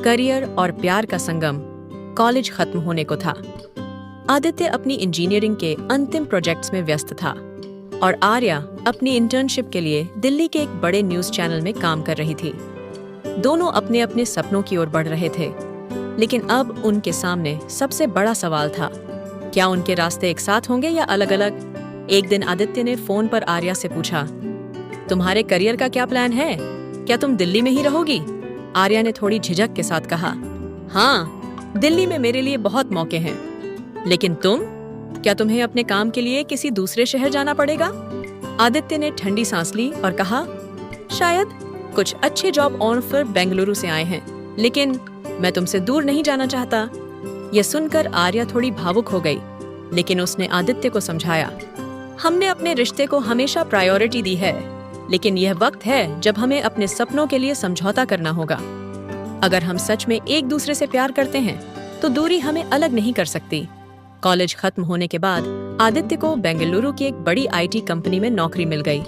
Career और प्यार का संगम कॉलेज खत्म होने को था। आदित्य अपनी इंजीनियरिंग के अंतिम प्रोजेक्ट्स में व्यस्त था और आर्या अपनी इंटर्नशिप के लिए दिल्ली के एक बड़े न्यूज़ चैनल में काम कर रही थी। दोनों अपने अपने सपनों की ओर बढ़ रहे थे, लेकिन अब उनके सामने सबसे बड़ा सवाल था, क्या उनके रास्ते एक साथ होंगे या अलग अलग? एक दिन आदित्य ने फोन पर आर्या से पूछा, तुम्हारे करियर का क्या प्लान है? क्या तुम दिल्ली में ही रहोगी? आर्या ने थोड़ी झिझक के साथ कहा, हाँ, दिल्ली में मेरे लिए बहुत मौके हैं। लेकिन तुम? क्या तुम्हें अपने काम के लिए किसी दूसरे शहर जाना पड़ेगा? आदित्य ने ठंडी सांस ली और कहा, शायद कुछ अच्छे जॉब ऑफर बेंगलुरु से आए हैं, लेकिन मैं तुमसे दूर नहीं जाना चाहता। यह सुनकर आर्या थोड़ी भावुक हो गई, लेकिन उसने आदित्य को समझाया, हमने अपने रिश्ते को हमेशा प्रायोरिटी दी है, लेकिन यह वक्त है जब हमें अपने सपनों के लिए समझौता करना होगा। अगर हम सच में एक दूसरे से प्यार करते हैं, तो दूरी हमें अलग नहीं कर सकती। कॉलेज खत्म होने के बाद आदित्य को बेंगलुरु की एक बड़ी आईटी कंपनी में नौकरी मिल गई।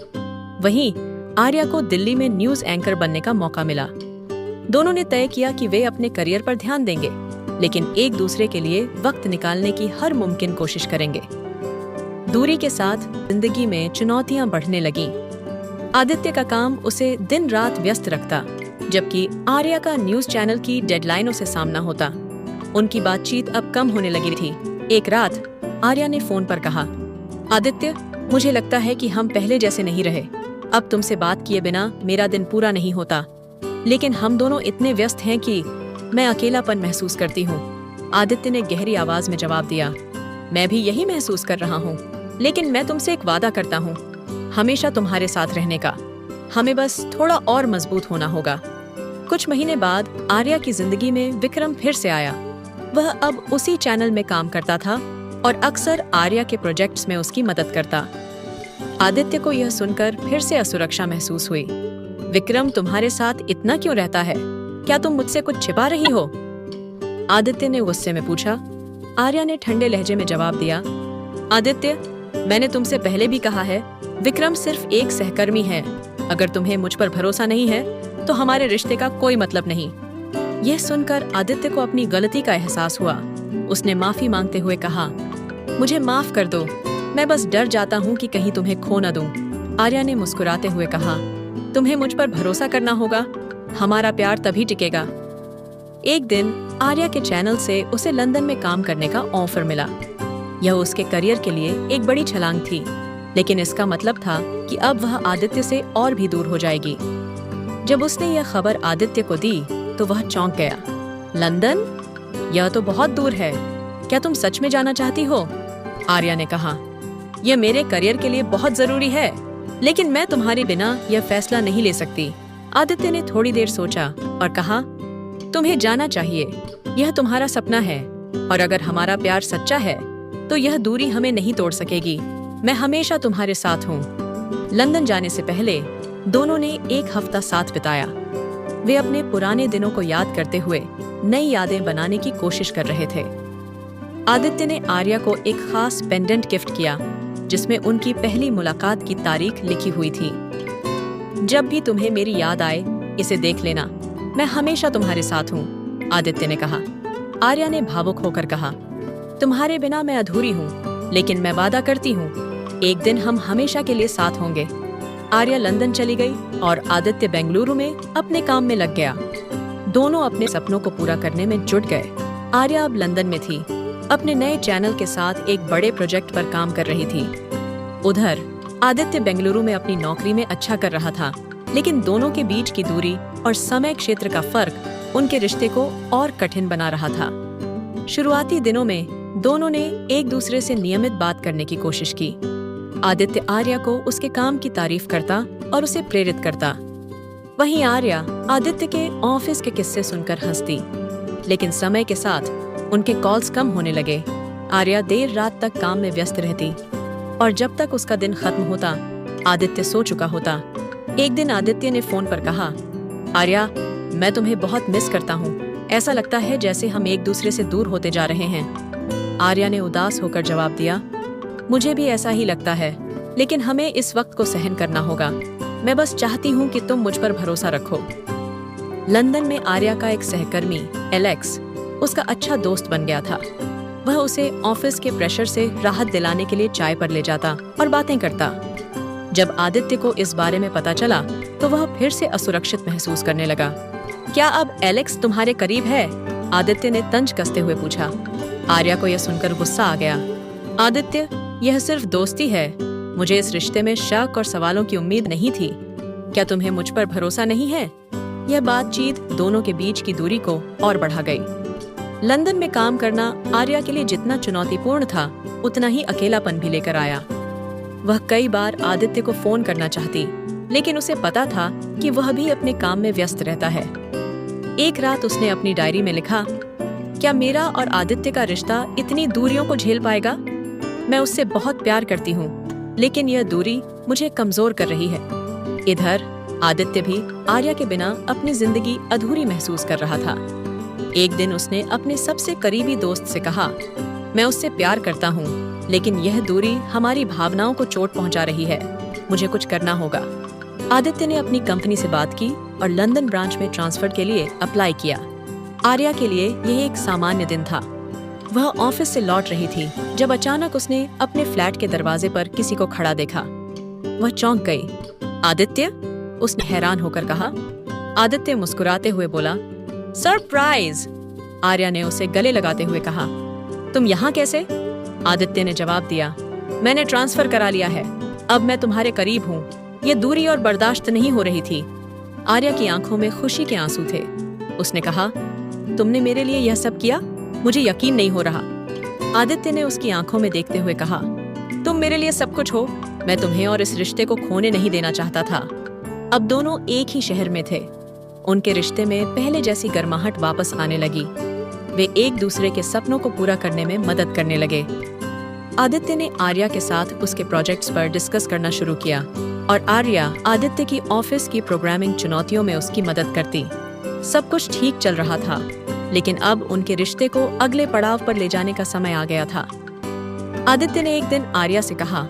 वहीं आर्या को दिल्ली में न्यूज़ एंकर बनने का मौका मिला। दोनों ने तय किया कि वे अपने करियर पर ध्यान देंगे, लेकिन एक दूसरे के लिए वक्त निकालने की हर मुमकिन कोशिश करेंगे। दूरी के साथ जिंदगी में चुनौतियां बढ़ने लगीं। आदित्य का काम उसे दिन रात व्यस्त रखता, जबकि आर्या का न्यूज़ चैनल की डेडलाइनों से सामना होता। उनकी बातचीत अब कम होने लगी थी। एक रात आर्या ने फोन पर कहा, आदित्य, मुझे लगता है कि हम पहले जैसे नहीं रहे। अब तुमसे बात किए बिना मेरा दिन पूरा नहीं होता, लेकिन हम दोनों इतने व्यस्त हैं कि मैं अकेलापन महसूस करती हूँ। आदित्य ने गहरी आवाज में जवाब दिया, मैं भी यही महसूस कर रहा हूँ, लेकिन मैं तुमसे एक वादा करता हूँ, हमेशा तुम्हारे साथ रहने का। हमें बस थोड़ा और मजबूत होना होगा। कुछ महीने बाद आर्या की जिंदगी में विक्रम फिर से आया। वह अब उसी चैनल में काम करता था और अक्सर आर्या के प्रोजेक्ट्स में उसकी मदद करता। आदित्य को यह सुनकर फिर से असुरक्षा महसूस हुई। विक्रम तुम्हारे साथ इतना क्यों रहता है? क्या तुम मुझसे कुछ छिपा रही हो? आदित्य ने गुस्से में पूछा। आर्या ने ठंडे लहजे में जवाब दिया, आदित्य, मैंने तुमसे पहले भी कहा है, विक्रम सिर्फ एक सहकर्मी है। अगर तुम्हें मुझ पर भरोसा नहीं है, तो हमारे रिश्ते का कोई मतलब नहीं। यह सुनकर आदित्य को अपनी गलती का एहसास हुआ। उसने माफी मांगते हुए कहा, मुझे माफ कर दो, मैं बस डर जाता हूँ कि कहीं तुम्हें खो न दूं। आर्या ने मुस्कुराते हुए कहा, तुम्हें मुझ पर भरोसा करना होगा, हमारा प्यार तभी टिकेगा। एक दिन आर्या के चैनल से उसे लंदन में काम करने का ऑफर मिला। यह उसके करियर के लिए एक बड़ी छलांग थी, लेकिन इसका मतलब था कि अब वह आदित्य से और भी दूर हो जाएगी। जब उसने यह खबर आदित्य को दी, तो वह चौंक गया। लंदन? यह तो बहुत दूर है। क्या तुम सच में जाना चाहती हो? आर्या ने कहा, यह मेरे करियर के लिए बहुत जरूरी है, लेकिन मैं तुम्हारे बिना यह फैसला नहीं ले सकती। आदित्य ने थोड़ी देर सोचा और कहा, तुम्हें जाना चाहिए। यह तुम्हारा सपना है, और अगर हमारा प्यार सच्चा है, तो यह दूरी हमें नहीं तोड़ सकेगी। मैं हमेशा तुम्हारे साथ हूँ। लंदन जाने से पहले दोनों ने एक हफ्ता साथ बिताया। वे अपने पुराने दिनों को याद करते हुए नई यादें बनाने की कोशिश कर रहे थे। आदित्य ने आर्या को एक खास पेंडेंट गिफ्ट किया, जिसमें उनकी पहली मुलाकात की तारीख लिखी हुई थी। जब भी तुम्हें मेरी याद आए, इसे देख लेना, मैं हमेशा तुम्हारे साथ हूँ, आदित्य ने कहा। आर्या ने भावुक होकर कहा, तुम्हारे बिना मैं अधूरी हूँ, लेकिन मैं वादा करती हूँ, एक दिन हम हमेशा के लिए साथ होंगे। आर्या लंदन चली गई और आदित्य बेंगलुरु में अपने काम में लग गया। दोनों अपने सपनों को पूरा करने में जुट गए। आर्या अब लंदन में थी, अपने नए चैनल के साथ एक बड़े प्रोजेक्ट पर काम कर रही थी। उधर आदित्य बेंगलुरु में अपनी नौकरी में अच्छा कर रहा था, लेकिन दोनों के बीच की दूरी और समय क्षेत्र का फर्क उनके रिश्ते को और कठिन बना रहा था। शुरुआती दिनों में दोनों ने एक दूसरे से नियमित बात करने की कोशिश की। आदित्य आर्या को उसके काम की तारीफ करता और उसे प्रेरित करता। वहीं आर्या आदित्य के ऑफिस के किस्से सुनकर हंसती, लेकिन समय के साथ उनके कॉल्स कम होने लगे। आर्या देर रात तक काम में व्यस्त रहती, और जब तक उसका दिन खत्म होता, आदित्य सो चुका होता। एक दिन आदित्य ने फोन पर कहा, आर्या, मैं तुम्हें बहुत मिस करता हूँ। ऐसा लगता है जैसे हम एक दूसरे से दूर होते जा रहे हैं। आर्या ने उदास होकर जवाब दिया, मुझे भी ऐसा ही लगता है, लेकिन हमें इस वक्त को सहन करना होगा। मैं बस चाहती हूँ कि तुम मुझ पर भरोसा रखो। लंदन में आर्या का एक सहकर्मी एलेक्स उसका अच्छा दोस्त बन गया था। वह उसे ऑफिस के प्रेशर से राहत दिलाने के लिए चाय पर ले जाता और बातें करता। जब आदित्य को इस बारे में पता चला तो वह फिर से असुरक्षित महसूस करने लगा। क्या अब एलेक्स तुम्हारे करीब है? आदित्य ने तंज कसते हुए पूछा। आर्या को यह सुनकर गुस्सा आ गया। आदित्य, यह सिर्फ दोस्ती है। मुझे इस रिश्ते में शक और सवालों की उम्मीद नहीं थी। क्या तुम्हें मुझ पर भरोसा नहीं है? यह बातचीत दोनों के बीच की दूरी को और बढ़ा गई। लंदन में काम करना आर्या के लिए जितना चुनौतीपूर्ण था, उतना ही अकेलापन भी लेकर आया। वह कई बार आदित्य को फोन करना चाहती, लेकिन उसे पता था कि वह भी अपने काम में व्यस्त रहता है। एक रात उसने अपनी डायरी में लिखा, क्या मेरा और आदित्य का रिश्ता इतनी दूरियों को झेल पाएगा? मैं उससे बहुत प्यार करती हूँ, लेकिन यह दूरी मुझे कमजोर कर रही है। इधर आदित्य भी आर्या के बिना अपनी जिंदगी अधूरी महसूस कर रहा था। एक दिन उसने अपने सबसे करीबी दोस्त से कहा, मैं उससे प्यार करता हूँ, लेकिन यह दूरी हमारी भावनाओं को चोट पहुँचा रही है। मुझे कुछ करना होगा। आदित्य ने अपनी कंपनी से बात की और लंदन ब्रांच में ट्रांसफर के लिए अप्लाई किया। आर्या के लिए यह एक सामान्य दिन था। वह ऑफिस से लौट रही थी जब अचानक उसने अपने फ्लैट के दरवाजे पर किसी को खड़ा देखा। वह चौंक गई। आदित्य? उसने हैरान होकर कहा। आदित्य मुस्कुराते हुए बोला, सरप्राइज! आर्या ने उसे गले लगाते हुए कहा, तुम यहाँ कैसे? आदित्य ने जवाब दिया, मैंने ट्रांसफर करा लिया है। अब मैं तुम्हारे करीब हूँ। ये दूरी और बर्दाश्त नहीं हो रही थी। आर्या की आंखों में खुशी के आंसू थे। उसने कहा, तुमने मेरे लिए यह सब किया? मुझे यकीन नहीं हो रहा। आदित्य ने उसकी आंखों में देखते हुए कहा, तुम मेरे लिए सब कुछ हो। मैं तुम्हें और इस रिश्ते को खोने नहीं देना चाहता था। अब दोनों एक ही शहर में थे। उनके रिश्ते में पहले जैसी गर्माहट वापस आने लगी। वे एक दूसरे के सपनों को पूरा करने में मदद करने लगे। आदित्य ने आर्या के साथ उसके प्रोजेक्ट्स पर डिस्कस करना शुरू किया और आर्या आदित्य की ऑफिस की प्रोग्रामिंग चुनौतियों में उसकी मदद करती। सब कुछ ठीक चल रहा था, लेकिन अब उनके रिश्ते को अगले पड़ाव पर ले जाने का समय आ गया था। आदित्य ने एक दिन आर्या से कहा,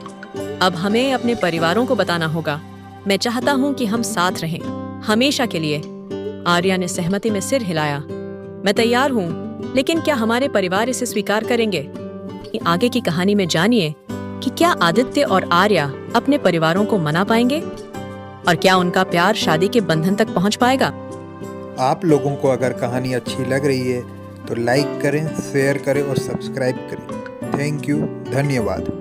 अब हमें अपने परिवारों को बताना होगा। मैं चाहता हूँ कि हम साथ रहें, हमेशा के लिए। आर्या ने सहमति में सिर हिलाया। मैं तैयार हूँ, लेकिन क्या हमारे परिवार इसे स्वीकार करेंगे? आगे की कहानी में जानिए कि क्या आदित्य और आर्या अपने परिवारों को मना पाएंगे और क्या उनका प्यार शादी के बंधन तक पहुँच पाएगा। आप लोगों को अगर कहानी अच्छी लग रही है तो लाइक करें, शेयर करें और सब्सक्राइब करें। थैंक यू, धन्यवाद।